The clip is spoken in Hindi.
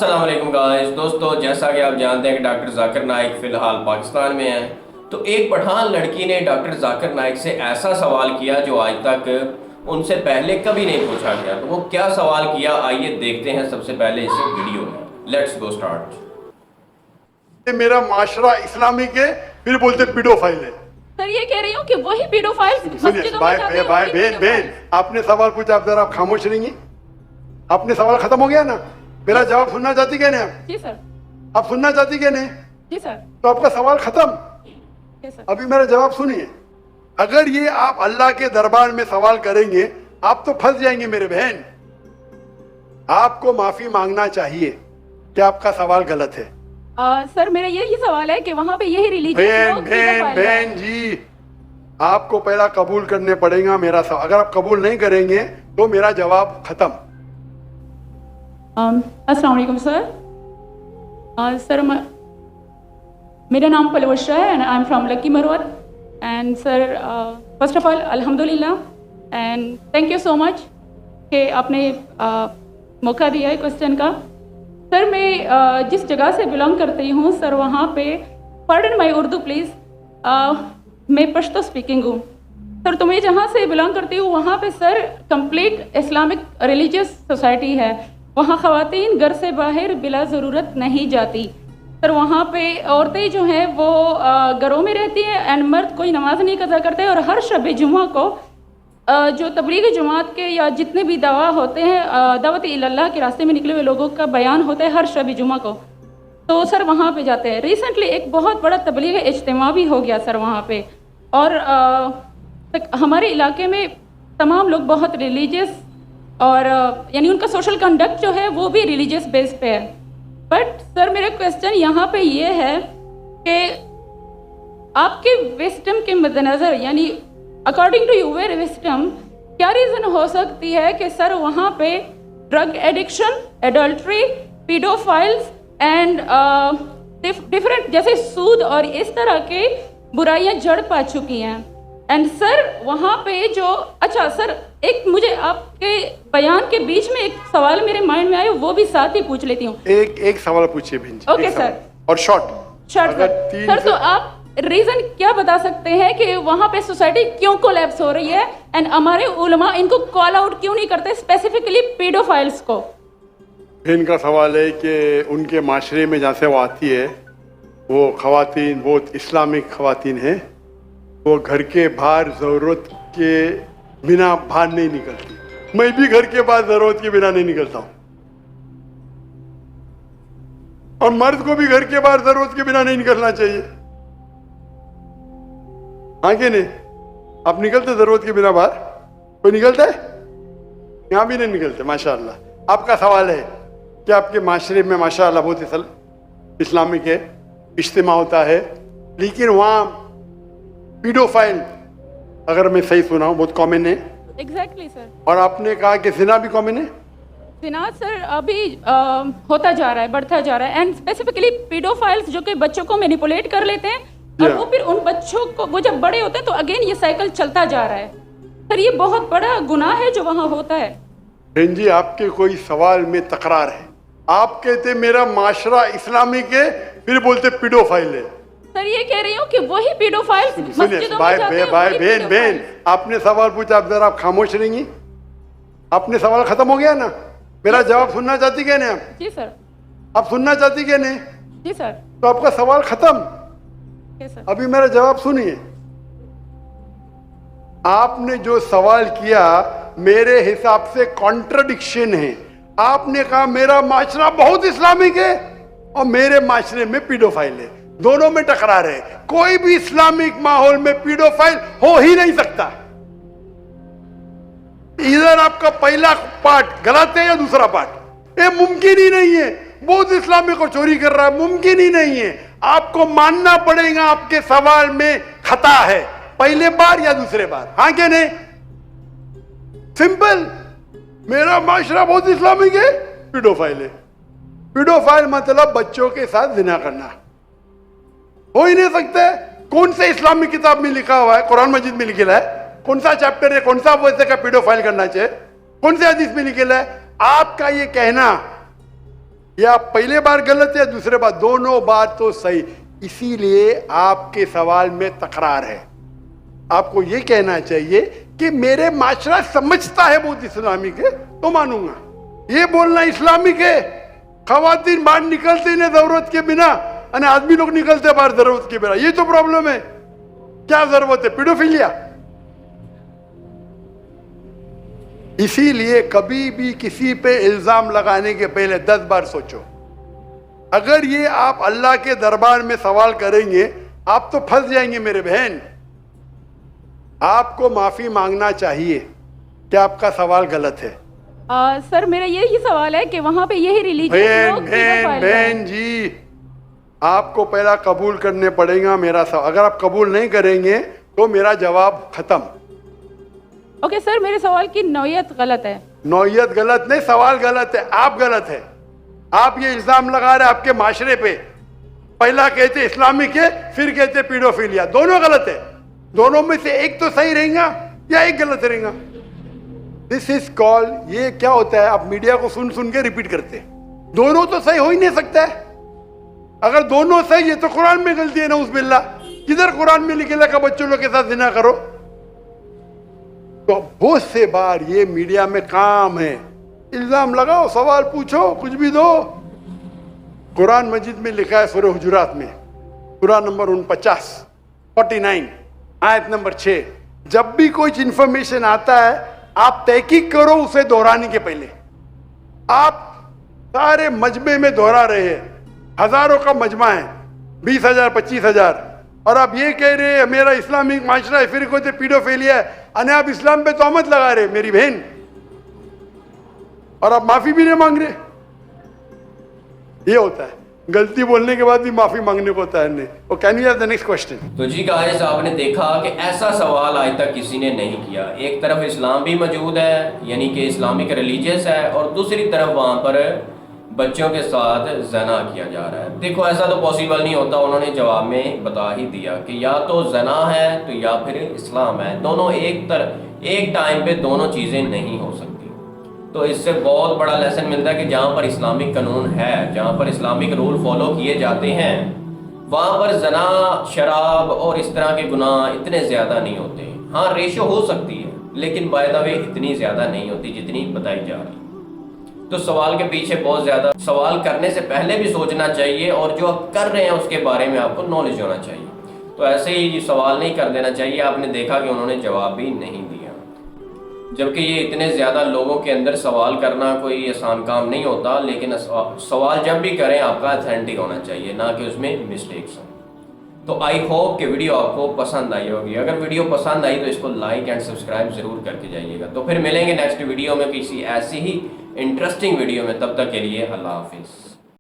अस्सलाम वालेकुम गाइस। दोस्तों, जैसा कि आप जानते हैं कि डॉक्टर जाकिर नाइक फ़िलहाल पाकिस्तान में हैं, तो एक पठान लड़की ने डॉक्टर जाकिर नाइक से ऐसा सवाल किया जो आज तक उनसे पहले कभी नहीं पूछा गया। तो वो क्या सवाल किया, आइए देखते हैं सबसे पहले इस वीडियो में। Let's go start. मेरा माशरा इस्लामिक है, फिर बोलते पीडोफाइल है। सर ये कह रही हूँ कि वही पीडोफाइल सुनिए भाई बहन, आपने सवाल पूछा, आप जरा खामोश रहेंगी। आपने सवाल खत्म हो गया ना, मेरा जवाब सुनना चाहती क्या नहीं? आप जी सर। आप सुनना चाहती क्या नहीं? जी सर। तो आपका सवाल खत्म। Yes sir. अभी मेरा जवाब सुनिए। अगर ये आप अल्लाह के दरबार में सवाल करेंगे, आप तो फंस जाएंगे मेरे बहन। आपको माफी मांगना चाहिए कि आपका सवाल गलत है। सर मेरा यही सवाल है कि वहाँ पे यही बहन बहन जी, आपको पहला कबूल करने पड़ेगा मेरा सवाल। अगर आप कबूल नहीं करेंगे तो मेरा जवाब खत्म। अस्सलाम वालेकुम सर। सर मेरा नाम पलवशा है and I am from Lakki Marwat. And sir first of all अल्हम्दुलिल्लाह and thank you so much कि आपने मौका दिया है क्वेश्चन का। सर मैं जिस जगह से बिलोंग करती हूँ सर, वहाँ पे पार्डन माई उर्दू प्लीज़, मैं पश्तो स्पीकिंग हूँ सर। तो मैं जहाँ से बिलोंग करती हूँ वहाँ पे sir complete Islamic religious society है। वहाँ ख़वातीन घर से बाहर बिला ज़रूरत नहीं जाती सर। वहाँ पे औरतें जो हैं वो घरों में रहती हैं एंड मर्द कोई नमाज नहीं कज़ा करते। और हर शब जुमा को जो तबलीग जमात के या जितने भी दवा होते हैं, दावत इल्लल्लाह के रास्ते में निकले हुए लोगों का बयान होता है हर शब जुमा को, तो सर वहाँ पे जाते हैं। रिसेंटली एक बहुत बड़ा तबलीग इज्तिमा भी हो गया सर वहाँ पे। और हमारे इलाके में तमाम लोग बहुत रिलीजियस और यानी उनका सोशल कंडक्ट जो है वो भी रिलीजियस बेस पे है। बट सर मेरा क्वेश्चन यहाँ पे ये है कि आपके विस्डम के मद्देनज़र, यानी अकॉर्डिंग टू यूर विस्डम, क्या रीज़न हो सकती है कि सर वहाँ पे drug addiction, adultery, paedophiles and different जैसे सूद और इस तरह के बुराइयाँ जड़ पा चुकी हैं। एंड सर वहाँ पे जो अच्छा सर, एक मुझे आपके बयान के बीच में एक सवाल मेरे माइंड में आया, वो भी साथ ही पूछ लेती हूँ। एक सवाल पूछिए बहन जी। Okay sir. और शॉर्ट सर तो आप रीजन क्या बता सकते हैं कि वहाँ पे सोसाइटी क्यों कोलैप्स हो रही है एंड हमारे उलमा इनको कॉल आउट क्यों नहीं करते, स्पेसिफिकली पीडोफाइल्स को? इनका सवाल है कि उनके माशरे में जहाँ से वो आती है, वो खवातीन बहुत इस्लामिक खवातीन हैं। वो घर के बाहर ज़रूरत के बिना बाहर नहीं निकलती। मैं भी घर के बाहर ज़रूरत के बिना नहीं निकलता हूँ, और मर्द को भी घर के बाहर ज़रूरत के बिना नहीं निकलना चाहिए। हाँ कि नहीं? आप निकलते ज़रूरत के बिना बाहर? कोई निकलता है? यहाँ भी नहीं निकलते माशाअल्लाह। आपका सवाल है कि आपके माशरे में माशाअल्लाह बहुत इस्लामिक है, इज्तिमा होता है, लेकिन वहाँ पीडोफाइल, अगर मैं सही सुना हूँ, बहुत कॉमन है। Exactly sir. और आपने कहा कि जिना भी कॉमन है। जिना सर अभी होता जा रहा है, बढ़ता जा रहा है। एंड स्पेसिफिकली पीडोफाइल्स जो कि बच्चों को मैनिपुलेट कर लेते हैं और वो फिर उन बच्चों को, वो जब बड़े होते हैं तो अगेन ये साइकिल चलता जा रहा है सर। ये बहुत बड़ा गुनाह है जो वहाँ होता है। बहन जी, आपके कोई सवाल में तकरार है। आप कहते मेरा माशरा इस्लामिक है, फिर बोलते पीडोफाइल है। सर ये कह रही हूँ कि वही पीडोफाइल्स मस्जिदों में जाते हैं। भाई बहन, आपने सवाल पूछा, आप जरा आप खामोश रहेंगी। आपने सवाल खत्म हो गया ना, मेरा जवाब सुनना चाहती क्या नहीं? आप जी सर। आप सुनना चाहती क्या नहीं? जी सर। तो आपका सवाल खत्म। सर अभी मेरा जवाब सुनिए। आपने जो सवाल किया मेरे हिसाब से कॉन्ट्रडिक्शन है। आपने कहा मेरा माशरा बहुत इस्लामिक है और मेरे माशरे में पीडोफाइल है। दोनों में टकरार है। कोई भी इस्लामिक माहौल में पीडोफाइल हो ही नहीं सकता। इधर आपका पहला पार्ट गलत है या दूसरा पार्ट, ये मुमकिन ही नहीं है। बहुत इस्लामिक को चोरी कर रहा है, मुमकिन ही नहीं है। आपको मानना पड़ेगा आपके सवाल में खता है, पहले बार या दूसरे बार। हाँ क्या नहीं? सिंपल। मेरा माशरा बहुत इस्लामिक है, पीडोफाइल है। पीडोफाइल मतलब बच्चों के साथ जिना करना हो ही नहीं सकता है। कौन से इस्लामिक किताब में लिखा हुआ है? कुरान मजीद में लिखा है। कौन सा चैप्टर है, कौन सा वैसे का पीडोफाइल करना चाहिए? कौन से हदीस में लिखा है? आपका ये कहना या पहले बार गलत या दूसरे बार, दोनों बार तो सही। इसीलिए आपके सवाल में तकरार है। आपको ये कहना चाहिए कि मेरे माशरा समझता है बहुत इस्लामिक है तो मानूंगा। ये बोलना इस्लामिक है, खवातीन बाहर निकलते नहीं जरूरत के बिना, और आदमी लोग निकलते बाहर जरूरत के बिना, ये तो प्रॉब्लम है। क्या जरूरत है? पीडोफिलिया। इसीलिए कभी भी किसी पे इल्जाम लगाने के पहले 10 बार सोचो। अगर ये आप अल्लाह के दरबार में सवाल करेंगे, आप तो फंस जाएंगे मेरे बहन। आपको माफी मांगना चाहिए कि आपका सवाल गलत है। सर मेरा यही सवाल है कि वहाँ पे यही रिलीजियस लोग बहन जी, आपको पहला कबूल करने पड़ेगा मेरा सवाल। अगर आप कबूल नहीं करेंगे तो मेरा जवाब खत्म। ओके सर, मेरे सवाल की नौयत गलत है। नौयत गलत नहीं, सवाल गलत है, आप गलत है। आप ये इल्जाम लगा रहे आपके माशरे पे। पहला कहते इस्लामिक है, फिर कहते पीडोफिलिया। दोनों गलत है। दोनों में से एक तो सही रहेगा या एक गलत रहेगा। दिस इज कॉल, ये क्या होता है, आप मीडिया को सुन सुन के रिपीट करते हैं। दोनों तो सही हो ही नहीं सकता है। अगर दोनों सही है तो कुरान में गलती है ना, उस बिल्ला। किधर कुरान में लिखेला का बच्चों लोग के साथ जिना करो? तो बहुत से बार ये मीडिया में काम है, इल्जाम लगाओ, सवाल पूछो, कुछ भी दो। कुरान मजीद में लिखा है सूरह हुजुरात में, सूरह नंबर 49 आयत नंबर 6, जब भी कोई इंफॉर्मेशन आता है आप तहकीक करो उसे दोहराने के पहले। आप सारे मजमे में दोहरा रहे हैं, हजारों का मजमा है, 20,000 25,000, और आप ये कह रहे हैं मेरा इस्लामिक माशरा है, फिर कोई पीडोफिलिया है, अने आप इस्लाम पे तोहमत लगा रहे मेरी बहन, और आप माफी भी नहीं मांग रहे। ये होता है, गलती बोलने के बाद भी माफी मांगने को होता है नहीं। और can we have the next question? तो जी गाइस, आपने देखा कि ऐसा सवाल आज तक किसी ने नहीं किया। एक तरफ इस्लाम भी मौजूद है, यानी कि इस्लामिक रिलीजियस है, और दूसरी तरफ वहाँ पर बच्चों के साथ जना किया जा रहा है। देखो, ऐसा तो पॉसिबल नहीं होता। उन्होंने जवाब में बता ही दिया कि या तो जना है तो या फिर इस्लाम है। दोनों एक टाइम पे दोनों चीज़ें नहीं हो सकती। तो इससे बहुत बड़ा लेसन मिलता है कि जहाँ पर इस्लामिक कानून है, जहाँ पर इस्लामिक रूल फॉलो किए जाते हैं, वहाँ पर जना, शराब और इस तरह के गुनाह इतने ज़्यादा नहीं होते। हाँ, रेशो हो सकती है, लेकिन बाय द वे इतनी ज़्यादा नहीं होती जितनी बताई जा रही। तो सवाल के पीछे बहुत ज़्यादा, सवाल करने से पहले भी सोचना चाहिए, और जो आप कर रहे हैं उसके बारे में आपको नॉलेज होना चाहिए। तो ऐसे ही सवाल नहीं कर देना चाहिए। आपने देखा कि उन्होंने जवाब भी नहीं दिया, जबकि ये इतने ज़्यादा लोगों के अंदर सवाल करना कोई आसान काम नहीं होता। लेकिन सवाल जब भी करें आपका ऑथेंटिक होना चाहिए, ना कि उसमें मिस्टेक्स हों। तो आई होप कि वीडियो आपको पसंद आई होगी। अगर वीडियो पसंद आई तो इसको लाइक एंड सब्सक्राइब ज़रूर करके जाइएगा। तो फिर मिलेंगे नेक्स्ट वीडियो में किसी ऐसी ही इंटरेस्टिंग वीडियो में। तब तक के लिए अल्लाह हाफिज़।